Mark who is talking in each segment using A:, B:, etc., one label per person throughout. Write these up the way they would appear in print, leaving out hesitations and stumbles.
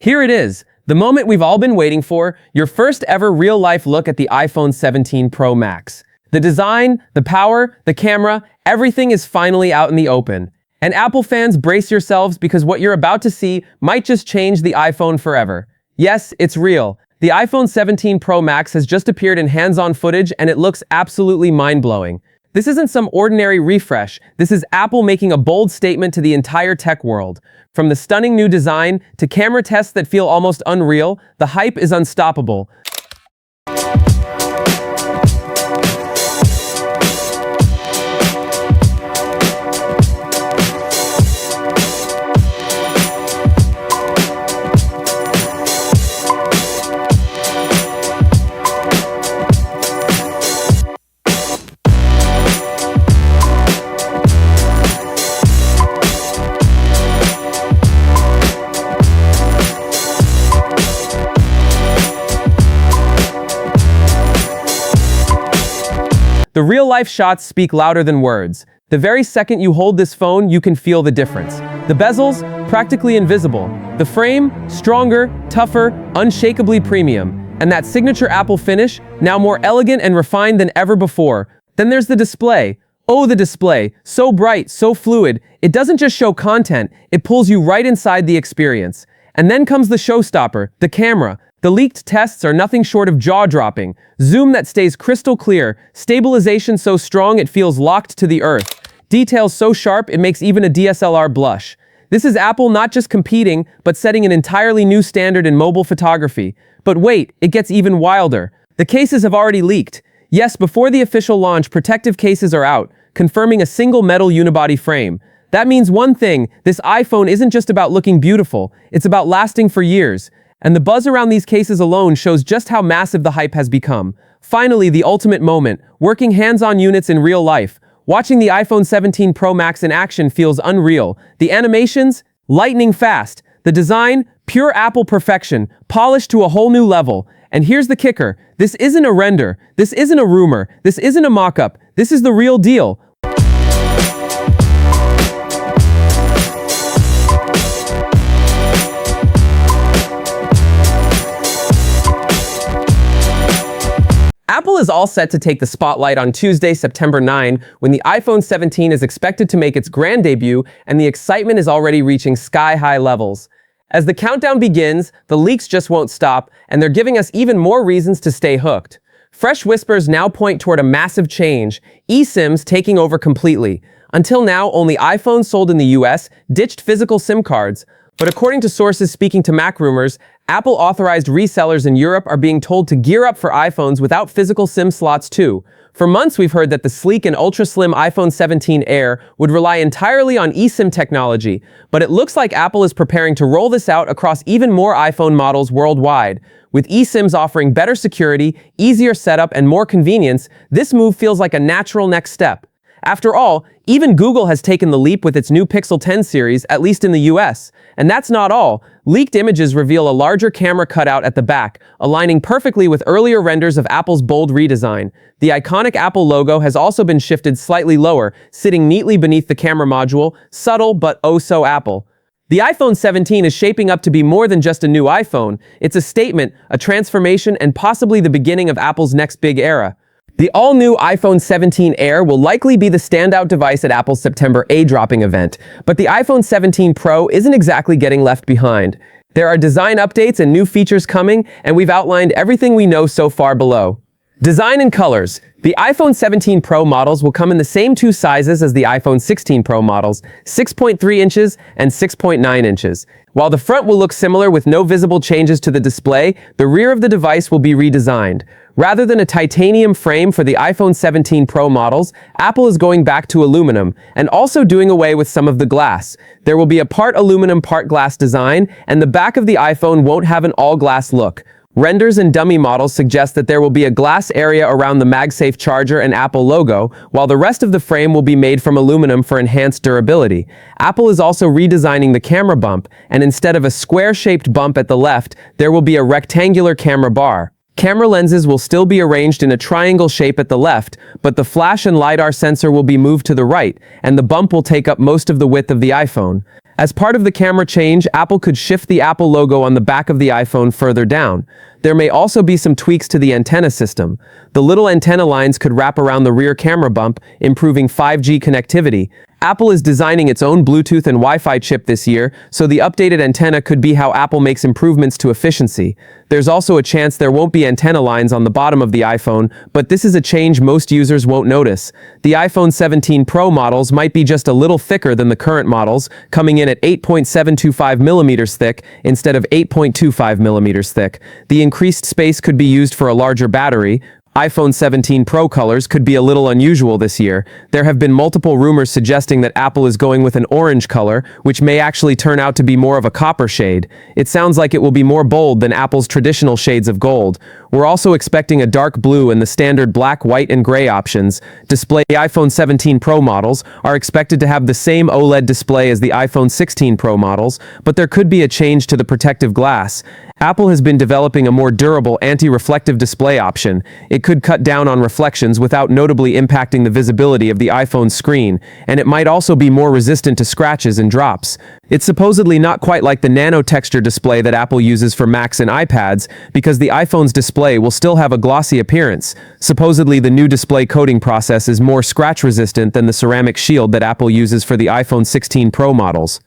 A: Here it is, the moment we've all been waiting for, your first ever real-life look at the iPhone 17 Pro Max. The design, the power, the camera, everything is finally out in the open. And Apple fans, brace yourselves because what you're about to see might just change the iPhone forever. Yes, it's real. The iPhone 17 Pro Max has just appeared in hands-on footage and it looks absolutely mind-blowing. This isn't some ordinary refresh. This is Apple making a bold statement to the entire tech world. From the stunning new design to camera tests that feel almost unreal, the hype is unstoppable. The real-life shots speak louder than words. The very second you hold this phone, you can feel the difference. The bezels, practically invisible. The frame, stronger, tougher, unshakably premium. And that signature Apple finish, now more elegant and refined than ever before. Then there's the display. Oh, the display. So bright, so fluid. It doesn't just show content, it pulls you right inside the experience. And then comes the showstopper, the camera. The leaked tests are nothing short of jaw-dropping. Zoom that stays crystal clear, stabilization so strong it feels locked to the earth. Details so sharp it makes even a DSLR blush. This is Apple not just competing, but setting an entirely new standard in mobile photography. But wait, it gets even wilder. The cases have already leaked. Yes, before the official launch, protective cases are out, confirming a single metal unibody frame. That means one thing, this iPhone isn't just about looking beautiful, it's about lasting for years. And the buzz around these cases alone shows just how massive the hype has become. Finally, the ultimate moment, working hands-on units in real life. Watching the iPhone 17 Pro Max in action feels unreal. The animations, lightning fast. The design, pure Apple perfection, polished to a whole new level. And here's the kicker, this isn't a render, this isn't a rumor, this isn't a mock-up, this is the real deal. Apple is all set to take the spotlight on Tuesday, September 9, when the iPhone 17 is expected to make its grand debut, and the excitement is already reaching sky-high levels. As the countdown begins, the leaks just won't stop, and they're giving us even more reasons to stay hooked. Fresh whispers now point toward a massive change, eSIMs taking over completely. Until now, only iPhones sold in the US ditched physical SIM cards. But according to sources speaking to Mac Rumors, Apple-authorized resellers in Europe are being told to gear up for iPhones without physical SIM slots too. For months we've heard that the sleek and ultra-slim iPhone 17 Air would rely entirely on eSIM technology, but it looks like Apple is preparing to roll this out across even more iPhone models worldwide. With eSIMs offering better security, easier setup, and more convenience, this move feels like a natural next step. After all, even Google has taken the leap with its new Pixel 10 series, at least in the US. And that's not all. Leaked images reveal a larger camera cutout at the back, aligning perfectly with earlier renders of Apple's bold redesign. The iconic Apple logo has also been shifted slightly lower, sitting neatly beneath the camera module, subtle but oh so Apple. The iPhone 17 is shaping up to be more than just a new iPhone. It's a statement, a transformation, and possibly the beginning of Apple's next big era. The all-new iPhone 17 Air will likely be the standout device at Apple's September A-dropping event, but the iPhone 17 Pro isn't exactly getting left behind. There are design updates and new features coming, and we've outlined everything we know so far below. Design and colors. The iPhone 17 Pro models will come in the same two sizes as the iPhone 16 Pro models, 6.3 inches and 6.9 inches. While the front will look similar with no visible changes to the display, the rear of the device will be redesigned. Rather than a titanium frame for the iPhone 17 Pro models, Apple is going back to aluminum, and also doing away with some of the glass. There will be a part aluminum, part glass design, and the back of the iPhone won't have an all-glass look. Renders and dummy models suggest that there will be a glass area around the MagSafe charger and Apple logo, while the rest of the frame will be made from aluminum for enhanced durability. Apple is also redesigning the camera bump, and instead of a square-shaped bump at the left, there will be a rectangular camera bar. Camera lenses will still be arranged in a triangle shape at the left, but the flash and LiDAR sensor will be moved to the right, and the bump will take up most of the width of the iPhone. As part of the camera change, Apple could shift the Apple logo on the back of the iPhone further down. There may also be some tweaks to the antenna system. The little antenna lines could wrap around the rear camera bump, improving 5G connectivity. Apple is designing its own Bluetooth and Wi-Fi chip this year, so the updated antenna could be how Apple makes improvements to efficiency. There's also a chance there won't be antenna lines on the bottom of the iPhone, but this is a change most users won't notice. The iPhone 17 Pro models might be just a little thicker than the current models, coming in at 8.725 millimeters thick instead of 8.25 millimeters thick. The increased space could be used for a larger battery. iPhone 17 Pro colors could be a little unusual this year. There have been multiple rumors suggesting that Apple is going with an orange color, which may actually turn out to be more of a copper shade. It sounds like it will be more bold than Apple's traditional shades of gold. We're also expecting a dark blue and the standard black, white, and gray options. The iPhone 17 Pro models are expected to have the same OLED display as the iPhone 16 Pro models, but there could be a change to the protective glass. Apple has been developing a more durable anti-reflective display option. It could cut down on reflections without notably impacting the visibility of the iPhone screen, and it might also be more resistant to scratches and drops. It's supposedly not quite like the nano texture display that Apple uses for Macs and iPads, because the iPhone's display will still have a glossy appearance. Supposedly, the new display coating process is more scratch-resistant than the ceramic shield that Apple uses for the iPhone 16 Pro models.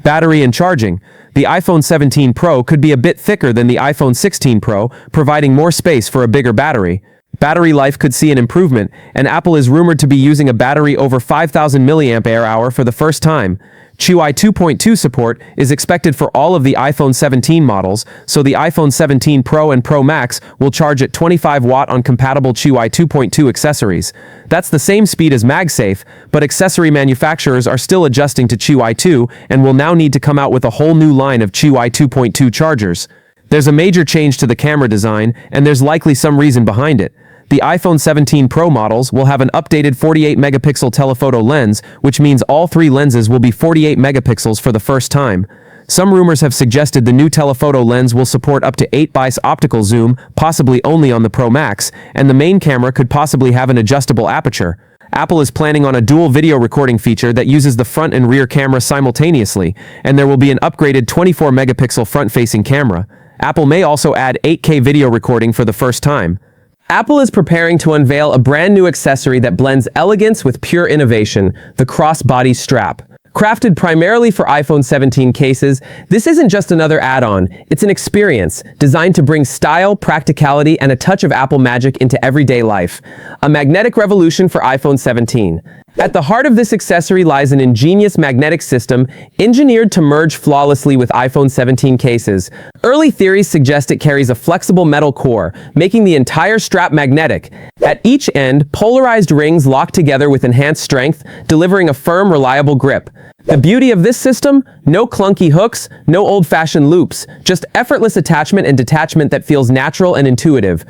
A: Battery and charging. The iPhone 17 Pro could be a bit thicker than the iPhone 16 Pro, providing more space for a bigger battery. Battery life could see an improvement, and Apple is rumored to be using a battery over 5,000 mAh for the first time. QI 2.2 support is expected for all of the iPhone 17 models, so the iPhone 17 Pro and Pro Max will charge at 25 watt on compatible QI 2.2 accessories. That's the same speed as MagSafe, but accessory manufacturers are still adjusting to QI 2 and will now need to come out with a whole new line of QI 2.2 chargers. There's a major change to the camera design, and there's likely some reason behind it. The iPhone 17 Pro models will have an updated 48-megapixel telephoto lens, which means all three lenses will be 48 megapixels for the first time. Some rumors have suggested the new telephoto lens will support up to 8x optical zoom, possibly only on the Pro Max, and the main camera could possibly have an adjustable aperture. Apple is planning on a dual video recording feature that uses the front and rear camera simultaneously, and there will be an upgraded 24-megapixel front-facing camera. Apple may also add 8K video recording for the first time. Apple is preparing to unveil a brand new accessory that blends elegance with pure innovation, the crossbody strap. Crafted primarily for iPhone 17 cases, this isn't just another add-on, it's an experience designed to bring style, practicality, and a touch of Apple magic into everyday life. A magnetic revolution for iPhone 17. At the heart of this accessory lies an ingenious magnetic system engineered to merge flawlessly with iPhone 17 cases. Early theories suggest it carries a flexible metal core, making the entire strap magnetic. At each end, polarized rings lock together with enhanced strength, delivering a firm, reliable grip. The beauty of this system? No clunky hooks, no old-fashioned loops, just effortless attachment and detachment that feels natural and intuitive.